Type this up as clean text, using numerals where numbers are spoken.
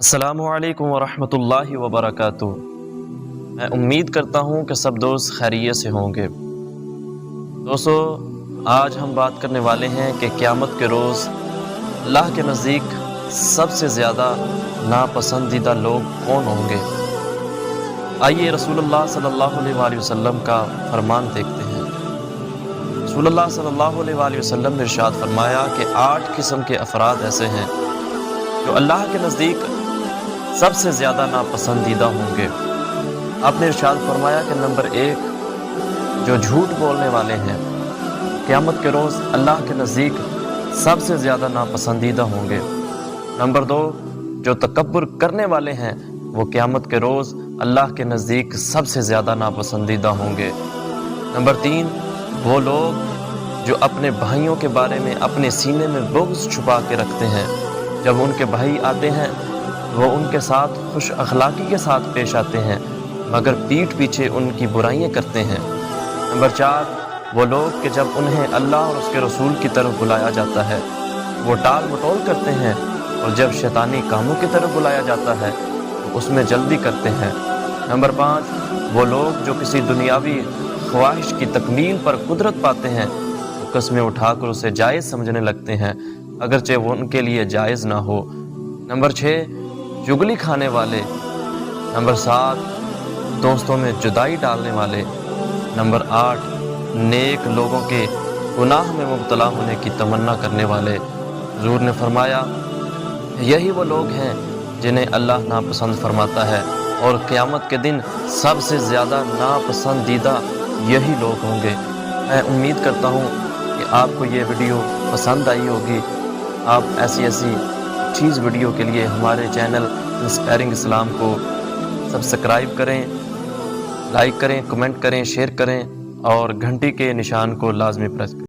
السلام علیکم ورحمۃ اللہ وبرکاتہ۔ میں امید کرتا ہوں کہ سب دوست خیریت سے ہوں گے۔ دوستو، آج ہم بات کرنے والے ہیں کہ قیامت کے روز اللہ کے نزدیک سب سے زیادہ ناپسندیدہ لوگ کون ہوں گے۔ آئیے رسول اللہ صلی اللہ علیہ وآلہ وسلم کا فرمان دیکھتے ہیں۔ رسول اللہ صلی اللہ علیہ وآلہ وسلم نے ارشاد فرمایا کہ 8 قسم کے افراد ایسے ہیں جو اللہ کے نزدیک سب سے زیادہ ناپسندیدہ ہوں گے۔ آپ نے ارشاد فرمایا کہ نمبر 1 جو جھوٹ بولنے والے ہیں، قیامت کے روز اللہ کے نزدیک سب سے زیادہ ناپسندیدہ ہوں گے۔ نمبر 2 جو تکبر کرنے والے ہیں، وہ قیامت کے روز اللہ کے نزدیک سب سے زیادہ ناپسندیدہ ہوں گے۔ نمبر 3 وہ لوگ جو اپنے بھائیوں کے بارے میں اپنے سینے میں بغض چھپا کے رکھتے ہیں، جب ان کے بھائی آتے ہیں وہ ان کے ساتھ خوش اخلاقی کے ساتھ پیش آتے ہیں، مگر پیٹھ پیچھے ان کی برائیاں کرتے ہیں۔ نمبر 4 وہ لوگ کہ جب انہیں اللہ اور اس کے رسول کی طرف بلایا جاتا ہے وہ ٹال مٹول کرتے ہیں، اور جب شیطانی کاموں کی طرف بلایا جاتا ہے تو اس میں جلدی کرتے ہیں۔ نمبر 5 وہ لوگ جو کسی دنیاوی خواہش کی تکمیل پر قدرت پاتے ہیں تو قسمیں اٹھا کر اسے جائز سمجھنے لگتے ہیں، اگرچہ وہ ان کے لیے جائز نہ ہو۔ نمبر 6 چغلی کھانے والے۔ نمبر 7 دوستوں میں جدائی ڈالنے والے۔ نمبر 8 نیک لوگوں کے گناہ میں مبتلا ہونے کی تمنا کرنے والے۔ حضور نے فرمایا یہی وہ لوگ ہیں جنہیں اللہ ناپسند فرماتا ہے، اور قیامت کے دن سب سے زیادہ ناپسندیدہ یہی لوگ ہوں گے۔ میں امید کرتا ہوں کہ آپ کو یہ ویڈیو پسند آئی ہوگی۔ آپ ایسی چیز ویڈیو کے لیے ہمارے چینل انسپائرنگ اسلام کو سبسکرائب کریں، لائک کریں، کمنٹ کریں، شیئر کریں، اور گھنٹی کے نشان کو لازمی پریس کریں۔